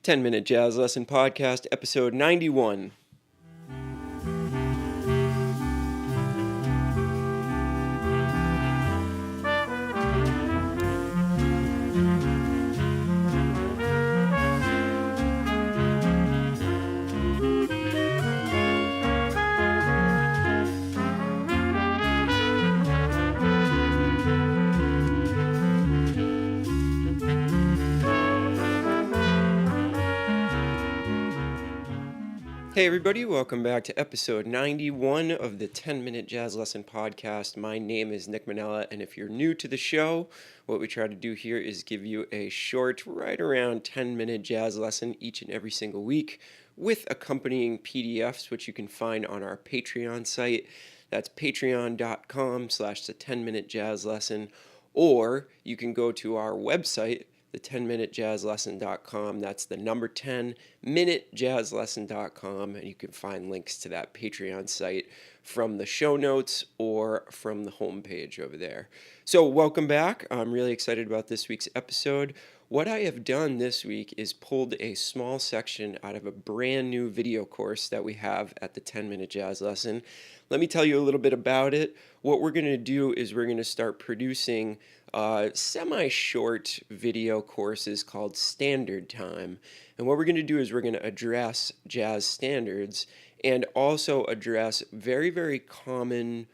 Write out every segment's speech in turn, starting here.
10-Minute Jazz Lesson Podcast, episode 91. Hey everybody, welcome back to episode 91 of the 10-Minute Jazz Lesson Podcast. My name is Nick Manella, and if you're new to the show, what we try to do here is give you a short, right around 10-minute jazz lesson each and every single week with accompanying PDFs, which you can find on our Patreon site. That's patreon.com/the 10-minute jazz lesson, or you can go to our website, the 10minutejazzlesson.com. That's the number 10minutejazzlesson.com, and you can find links to that Patreon site from the show notes or from the homepage over there. So welcome back. I'm really excited about this week's episode. What I have done this week is pulled a small section out of a brand new video course that we have at the 10-Minute Jazz Lesson. Let me tell you a little bit about it. What we're going to do is we're going to start producing semi-short video courses called Standard Time. And what we're going to do is we're going to address jazz standards and also address very, very common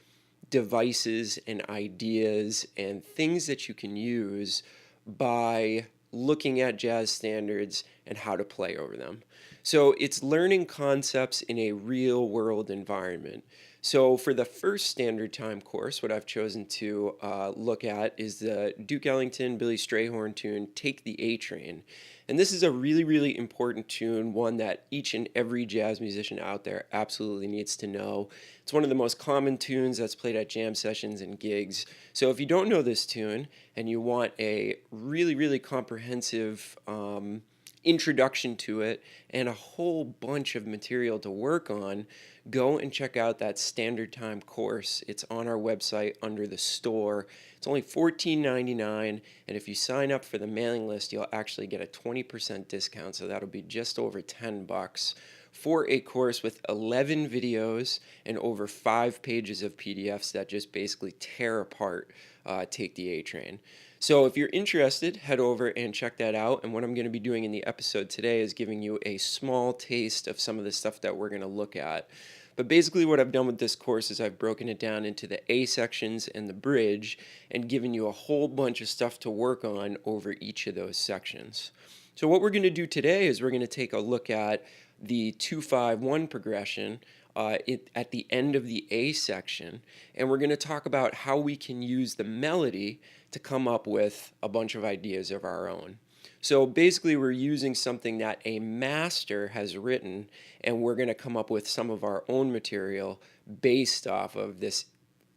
devices and ideas and things that you can use by looking at jazz standards and how to play over them. So it's learning concepts in a real world environment. So for the first Standard Time course, what I've chosen to look at is the Duke Ellington, Billy Strayhorn tune, Take the A Train. And this is a really, really important tune, one that each and every jazz musician out there absolutely needs to know. It's one of the most common tunes that's played at jam sessions and gigs. So if you don't know this tune and you want a really, really comprehensive introduction to it and a whole bunch of material to work on, go and check out that Standard Time course. It's on our website under the store. It's only $14.99, and if you sign up for the mailing list, you'll actually get a 20% discount, so that'll be just over $10 for a course with 11 videos and over 5 pages of PDFs that just basically tear apart Take the A Train. So if you're interested, head over and check that out. And what I'm going to be doing in the episode today is giving you a small taste of some of the stuff that we're going to look at. But basically what I've done with this course is I've broken it down into the A sections and the bridge and given you a whole bunch of stuff to work on over each of those sections. So what we're going to do today is we're going to take a look at the 2-5-1 progression at the end of the A section, and we're going to talk about how we can use the melody to come up with a bunch of ideas of our own. So basically we're using something that a master has written, and we're going to come up with some of our own material based off of this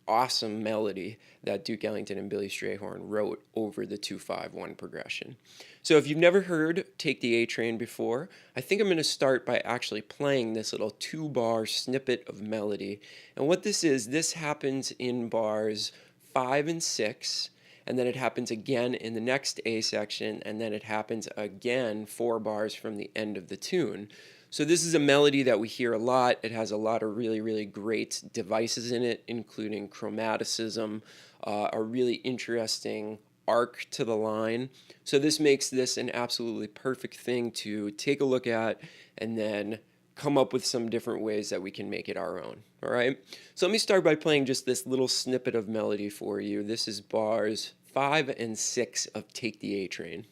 awesome melody that Duke Ellington and Billy Strayhorn wrote over the 2-5-1 progression. So if you've never heard Take the A Train before, I think I'm going to start by actually playing this little 2-bar snippet of melody. And what this happens in bars 5 and 6, and then it happens again in the next A section, and then it happens again 4 bars from the end of the tune. So this is a melody that we hear a lot. It has a lot of really, really great devices in it, including chromaticism, a really interesting arc to the line. So this makes this an absolutely perfect thing to take a look at and then come up with some different ways that we can make it our own. All right. So let me start by playing just this little snippet of melody for you. This is bars 5 and 6 of Take the A Train.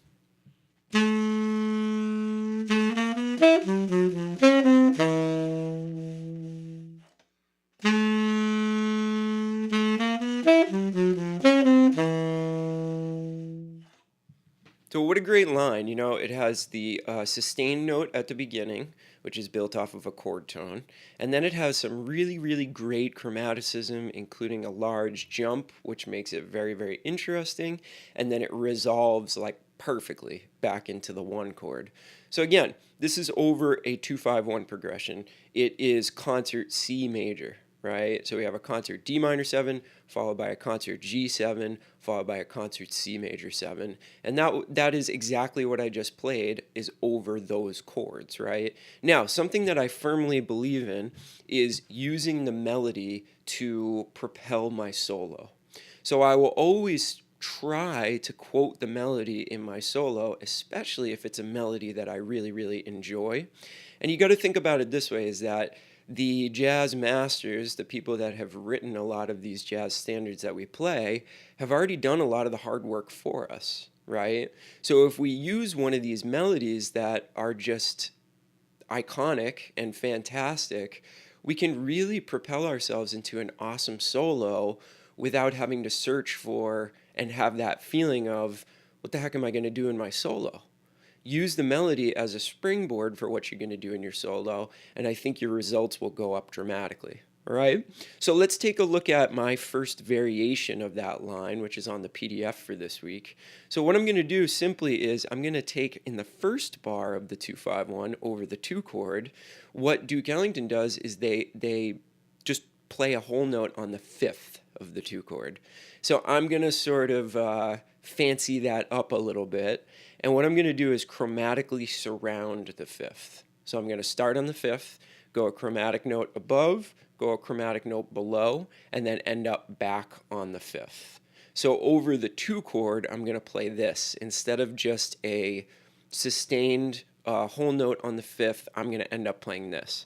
So what a great line. You know, it has the sustained note at the beginning, which is built off of a chord tone. And then it has some really, really great chromaticism, including a large jump, which makes it very, very interesting. And then it resolves like perfectly back into the 1 chord. So again, this is over a 2-5-1 progression. It is concert C major. right? So we have a concert D minor 7, followed by a concert G7, followed by a concert C major 7. And that is exactly what I just played, is over those chords, right? Now, something that I firmly believe in is using the melody to propel my solo. So I will always try to quote the melody in my solo, especially if it's a melody that I really, really enjoy. And you got to think about it this way, is that the jazz masters, the people that have written a lot of these jazz standards that we play, have already done a lot of the hard work for us, right? So if we use one of these melodies that are just iconic and fantastic, we can really propel ourselves into an awesome solo without having to search for and have that feeling of, what the heck am I going to do in my solo? Use the melody as a springboard for what you're going to do in your solo, and I think your results will go up dramatically. All right, so let's take a look at my first variation of that line, which is on the PDF for this week. So what I'm going to do simply is I'm going to take in the first bar of the 2-5-1 over the 2 chord. What Duke Ellington does is they just play a whole note on the 5th of the 2 chord. So I'm going to sort of fancy that up a little bit. And what I'm going to do is chromatically surround the 5th. So I'm going to start on the 5th, go a chromatic note above, go a chromatic note below, and then end up back on the 5th. So over the 2 chord, I'm going to play this. Instead of just a sustained whole note on the 5th, I'm going to end up playing this.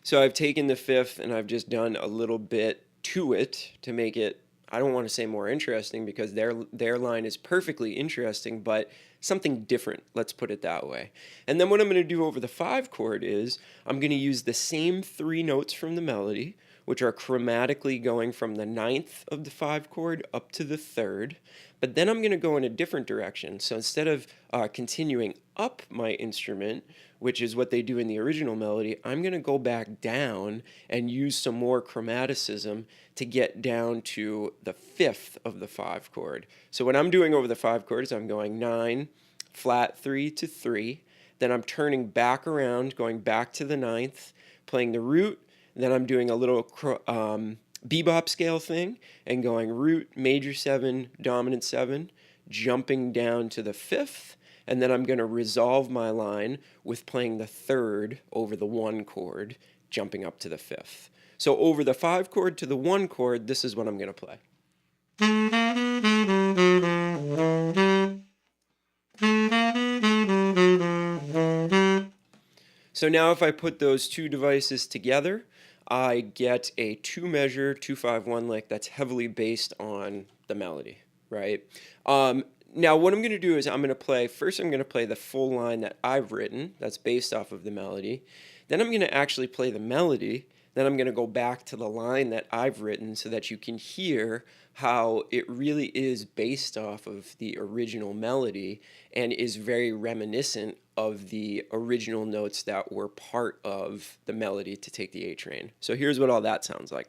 So I've taken the 5th and I've just done a little bit to it to make it, I don't want to say more interesting, because their line is perfectly interesting, but something different, let's put it that way. And then what I'm going to do over the 5 chord is I'm going to use the same 3 notes from the melody, which are chromatically going from the 9th of the 5 chord up to the 3rd, but then I'm going to go in a different direction. So instead of continuing up my instrument, which is what they do in the original melody, I'm going to go back down and use some more chromaticism to get down to the 5th of the 5 chord. So what I'm doing over the 5 chord is I'm going 9, flat 3 to 3, then I'm turning back around, going back to the 9th, playing the root, then I'm doing a little bebop scale thing and going root, major 7, dominant 7, jumping down to the 5th, and then I'm going to resolve my line with playing the 3rd over the 1 chord, jumping up to the 5th. So over the 5 chord to the 1 chord, this is what I'm going to play. So now if I put those 2 devices together, I get a 2-measure 2-5-1 lick that's heavily based on the melody, right? Now what I'm going to do is I'm going to play the full line that I've written that's based off of the melody. Then I'm going to actually play the melody. Then I'm going to go back to the line that I've written so that you can hear how it really is based off of the original melody and is very reminiscent of the original notes that were part of the melody to take the A train. So here's what all that sounds like.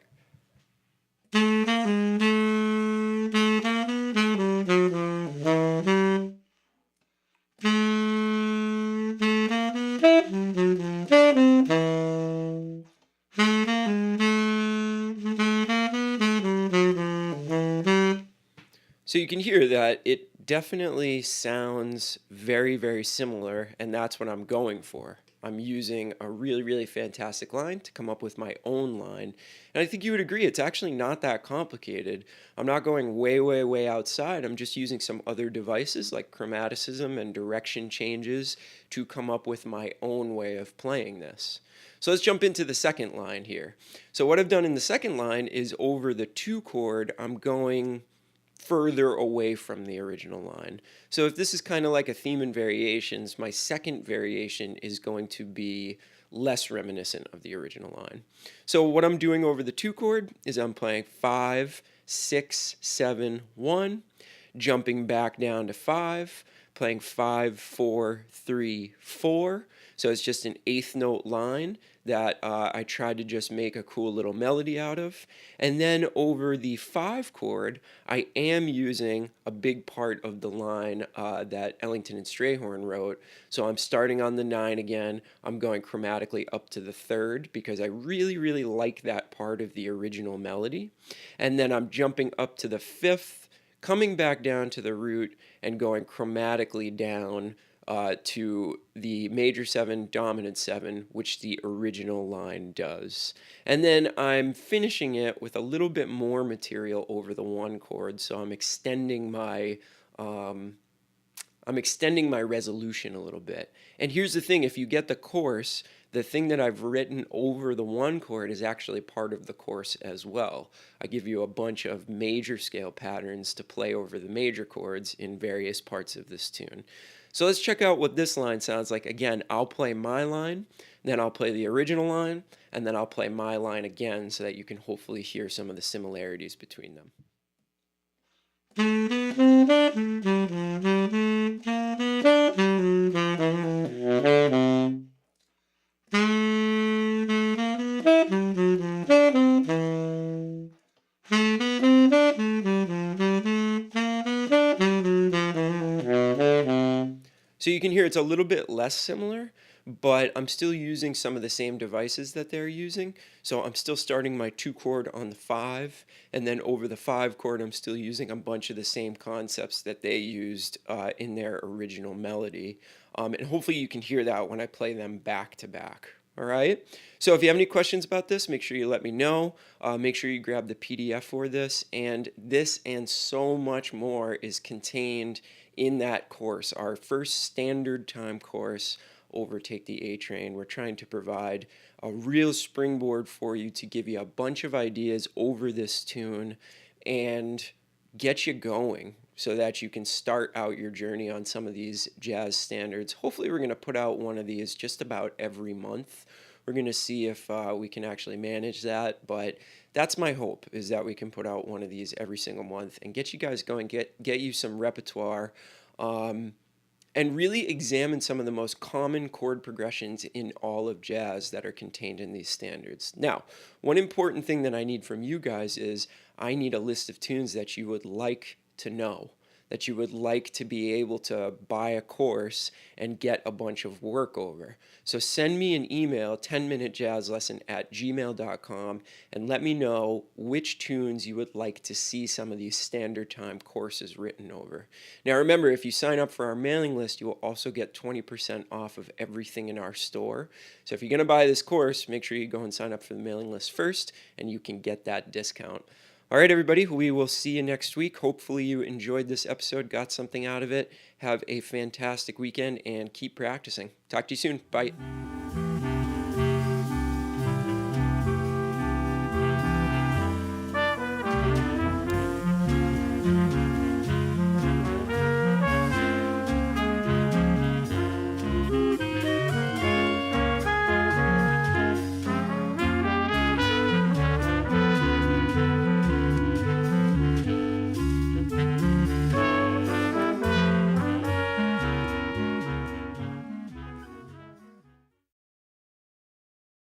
So you can hear that it definitely sounds very, very similar, and that's what I'm going for. I'm using a really, really fantastic line to come up with my own line. And I think you would agree, it's actually not that complicated. I'm not going way, way, way outside. I'm just using some other devices like chromaticism and direction changes to come up with my own way of playing this. So let's jump into the second line here. So what I've done in the second line is over the 2 chord, I'm going further away from the original line. So if this is kind of like a theme and variations, my second variation is going to be less reminiscent of the original line. So what I'm doing over the 2 chord is I'm playing 5, 6, 7, 1, jumping back down to 5, playing 5, 4, 3, 4. So it's just an eighth note line that I tried to just make a cool little melody out of. And then over the 5 chord, I am using a big part of the line that Ellington and Strayhorn wrote. So I'm starting on the 9 again. I'm going chromatically up to the 3rd because I really, really like that part of the original melody. And then I'm jumping up to the 5th, coming back down to the root, and going chromatically down to the major 7, dominant 7, which the original line does. And then I'm finishing it with a little bit more material over the 1 chord, so I'm extending my resolution a little bit. And here's the thing, if you get the course, the thing that I've written over the 1 chord is actually part of the course as well. I give you a bunch of major scale patterns to play over the major chords in various parts of this tune. So let's check out what this line sounds like. Again, I'll play my line, then I'll play the original line, and then I'll play my line again so that you can hopefully hear some of the similarities between them. So you can hear it's a little bit less similar, but I'm still using some of the same devices that they're using. So I'm still starting my 2 chord on the 5, and then over the 5 chord, I'm still using a bunch of the same concepts that they used in their original melody. And hopefully you can hear that when I play them back to back. All right. So if you have any questions about this, make sure you let me know. Make sure you grab the PDF for this. And this and so much more is contained in that course, our first standard time course, Overtake the A Train. We're trying to provide a real springboard for you to give you a bunch of ideas over this tune and get you going so that you can start out your journey on some of these jazz standards. Hopefully we're going to put out one of these just about every month. We're going to see if we can actually manage that, but that's my hope, is that we can put out one of these every single month and get you guys going, get you some repertoire, and really examine some of the most common chord progressions in all of jazz that are contained in these standards. Now, one important thing that I need from you guys is I need a list of tunes that you would like to know, that you would like to be able to buy a course and get a bunch of work over. So send me an email, 10minutejazzlesson@gmail.com, and let me know which tunes you would like to see some of these standard time courses written over. Now remember, if you sign up for our mailing list, you will also get 20% off of everything in our store. So if you're going to buy this course, make sure you go and sign up for the mailing list first, and you can get that discount. All right, everybody, we will see you next week. Hopefully you enjoyed this episode, got something out of it. Have a fantastic weekend, and keep practicing. Talk to you soon. Bye.